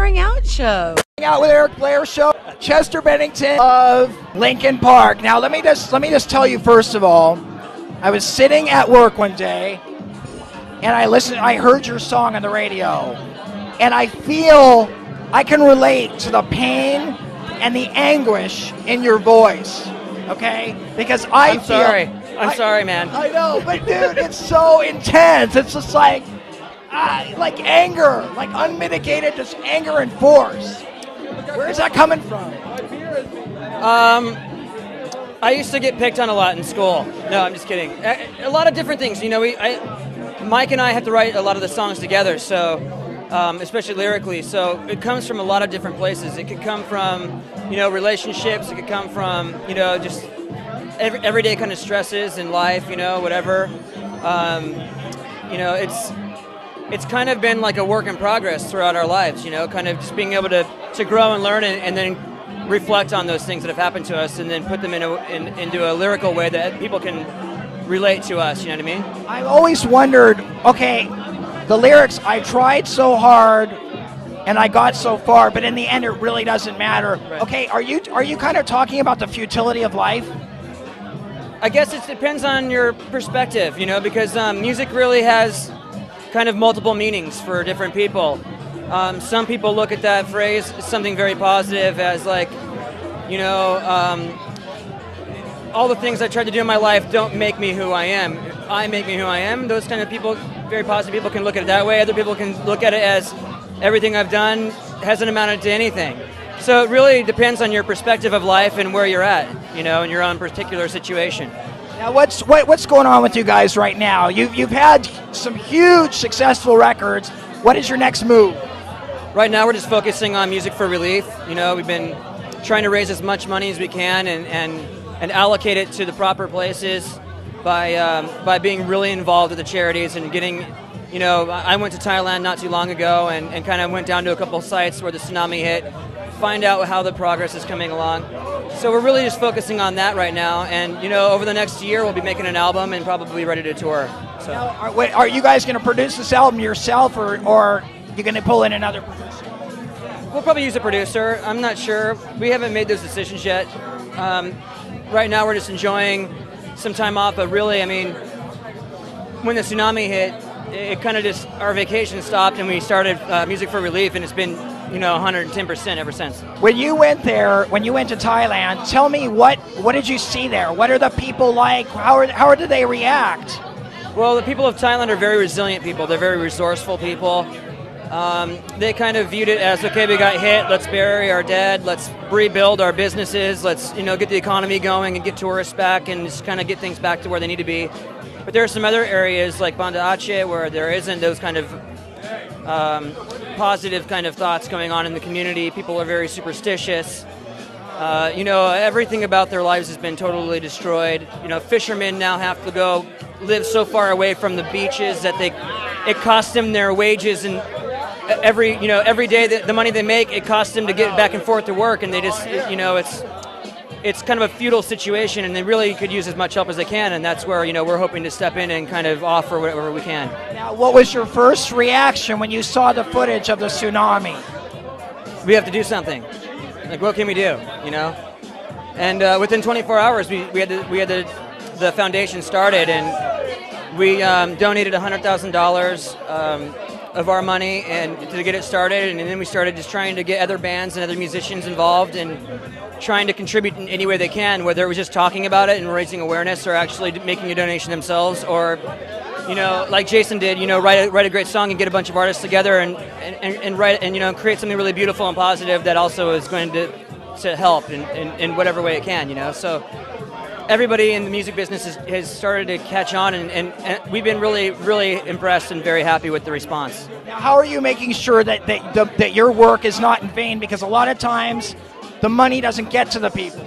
Airing Out Show. Out with Eric Blair show, Chester Bennington of Lincoln Park. Now let me just tell you first of all, I was sitting at work one day and I heard your song on the radio, and I feel I can relate to the pain and the anguish in your voice. Okay? Because I'm sorry, man. I know, but dude, it's so intense. It's just like anger, like unmitigated, just anger and force. Where is that coming from? I used to get picked on a lot in school. No, I'm just kidding. A lot of different things. You know, Mike and I have to write a lot of the songs together, so especially lyrically. So it comes from a lot of different places. It could come from, relationships. It could come from, just everyday kind of stresses in life. Whatever. It's kind of been like a work in progress throughout our lives, kind of just being able to grow and learn and then reflect on those things that have happened to us and then put them into a lyrical way that people can relate to us, you know what I mean? I've always wondered, okay, the lyrics, I tried so hard and I got so far, but in the end it really doesn't matter. Right. Okay, are you kind of talking about the futility of life? I guess it depends on your perspective, because music really has kind of multiple meanings for different people. Some people look at that phrase as something very positive, as like, all the things I tried to do in my life don't make me who I am. I make me who I am. Those kind of people, very positive people, can look at it that way. Other people can look at it as everything I've done hasn't amounted to anything. So it really depends on your perspective of life and where you're at, in your own particular situation. Now, what's going on with you guys right now? You've had some huge successful records. What is your next move? Right now, we're just focusing on music for relief. We've been trying to raise as much money as we can and allocate it to the proper places by being really involved with the charities and getting. I went to Thailand not too long ago and kind of went down to a couple sites where the tsunami hit, find out how the progress is coming along. So we're really just focusing on that right now, and over the next year we'll be making an album and probably ready to tour. So, now, are you guys going to produce this album yourself, or are you going to pull in another producer? We'll probably use a producer. I'm not sure. We haven't made those decisions yet. Right now we're just enjoying some time off, but really, when the tsunami hit, it kind of just, our vacation stopped and we started Music for Relief, and it's been 110% ever since. When you went to Thailand, tell me what did you see there? What are the people like? How do they react? Well, the people of Thailand are very resilient people. They're very resourceful people. They kind of viewed it as, okay, we got hit, let's bury our dead, let's rebuild our businesses, let's get the economy going and get tourists back and just kind of get things back to where they need to be. But there are some other areas like Banda Aceh where there isn't those kind of positive kind of thoughts going on in the community. People are very superstitious. Everything about their lives has been totally destroyed. Fishermen now have to go live so far away from the beaches that it costs them their wages, and every day that the money they make, it costs them to get back and forth to work, and they just it's kind of a futile situation, and they really could use as much help as they can, and that's where we're hoping to step in and kind of offer whatever we can. Now, what was your first reaction when you saw the footage of the tsunami? We have to do something. Like, what can we do? And within 24 hours, we had the foundation started, and we donated $100,000 of our money and to get it started, and then we started just trying to get other bands and other musicians involved and trying to contribute in any way they can, whether it was just talking about it and raising awareness or actually making a donation themselves, or like Jason did, write a great song and get a bunch of artists together and write and create something really beautiful and positive that also is going to help in whatever way it can, So everybody in the music business has started to catch on, and we've been really, really impressed and very happy with the response. Now, how are you making sure that your work is not in vain? Because a lot of times the money doesn't get to the people.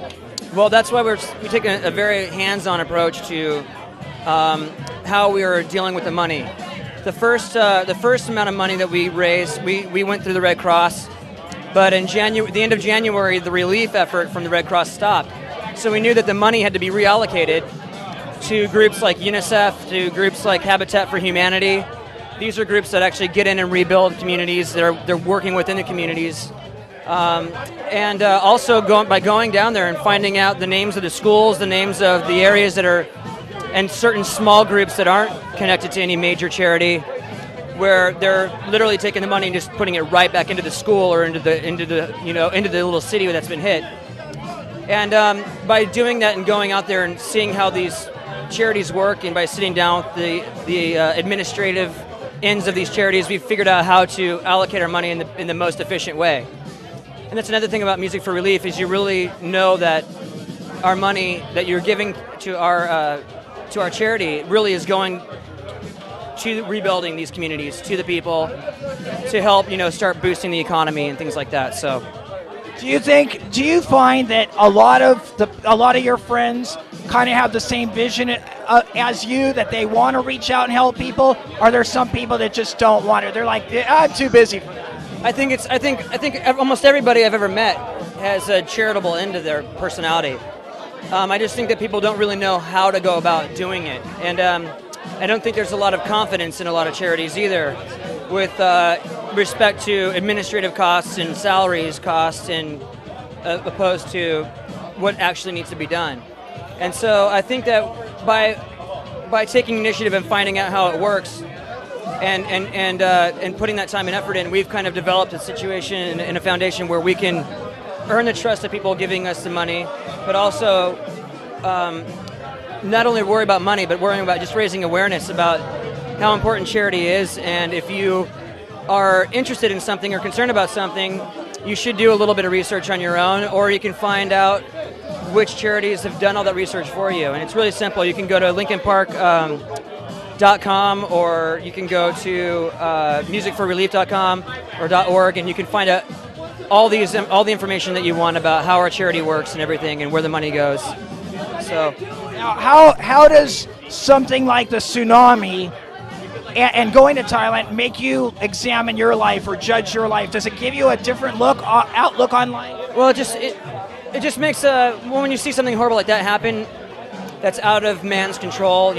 Well, that's why we take a very hands-on approach to how we are dealing with the money. The first amount of money that we raised, we went through the Red Cross, but in the end of January, the relief effort from the Red Cross stopped. So we knew that the money had to be reallocated to groups like UNICEF, to groups like Habitat for Humanity, These are groups that actually get in and rebuild communities. They're working within the communities. Also by going down there and finding out the names of the schools, the names of the areas that are, and certain small groups that aren't connected to any major charity, where they're literally taking the money and just putting it right back into the school or into the little city that's been hit. And by doing that and going out there and seeing how these charities work, and by sitting down with the administrative ends of these charities, we've figured out how to allocate our money in the most efficient way. And that's another thing about Music for Relief, is you really know that our money that you're giving to our charity really is going to rebuilding these communities, to the people, to help start boosting the economy and things like that. So, do you find that a lot of your friends kind of have the same vision as you, that they want to reach out and help people? Are there some people that just don't want it? They're like, I'm too busy for that. I think almost everybody I've ever met has a charitable end to their personality. I just think that people don't really know how to go about doing it, and I don't think there's a lot of confidence in a lot of charities either, with respect to administrative costs and salaries costs, and opposed to what actually needs to be done. And so I think that by taking initiative and finding out how it works, and putting that time and effort in, we've kind of developed a situation and a foundation where we can earn the trust of people giving us the money, but also not only worry about money, but worrying about just raising awareness about how important charity is. And if you are interested in something or concerned about something, you should do a little bit of research on your own, or you can find out which charities have done all that research for you. And it's really simple. You can go to LincolnPark.com, or you can go to musicforrelief.com or .org, and you can find out all the information that you want about how our charity works and everything, and where the money goes. So, now, how does something like the tsunami and going to Thailand make you examine your life or judge your life? Does it give you a different outlook on life? Well, it just makes when you see something horrible like that happen, that's out of man's control.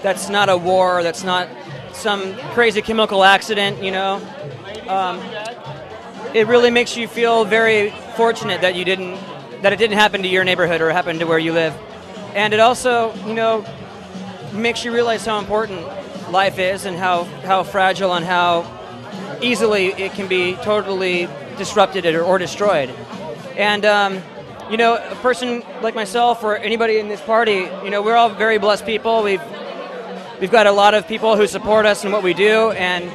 That's not a war. That's not some crazy chemical accident. It really makes you feel very fortunate that it didn't happen to your neighborhood or happen to where you live. And it also, makes you realize how important life is, and how fragile and how easily it can be totally disrupted or destroyed. And a person like myself or anybody in this party, we're all very blessed people. We've got a lot of people who support us in what we do, and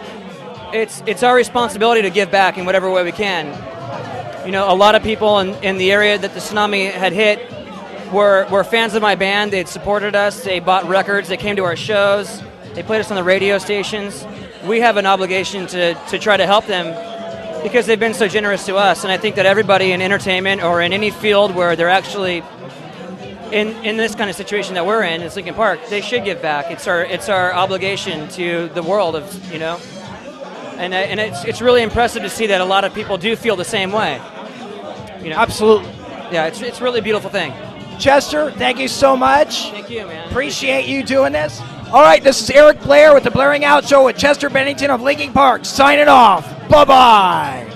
it's our responsibility to give back in whatever way we can. A lot of people in the area that the tsunami had hit were fans of my band. They'd supported us. They bought records. They came to our shows. They played us on the radio stations. We have an obligation to try to help them, because they've been so generous to us. And I think that everybody in entertainment or in any field where they're actually in this kind of situation that we're in Lincoln Park, they should give back. It's our obligation to the world and it's really impressive to see that a lot of people do feel the same way. Absolutely. Yeah, it's really a beautiful thing. Chester, thank you so much. Thank you, man. Appreciate you doing this. All right, this is Eric Blair with the Blairing Out Show with Chester Bennington of Lincoln Park, signing off. Bye-bye.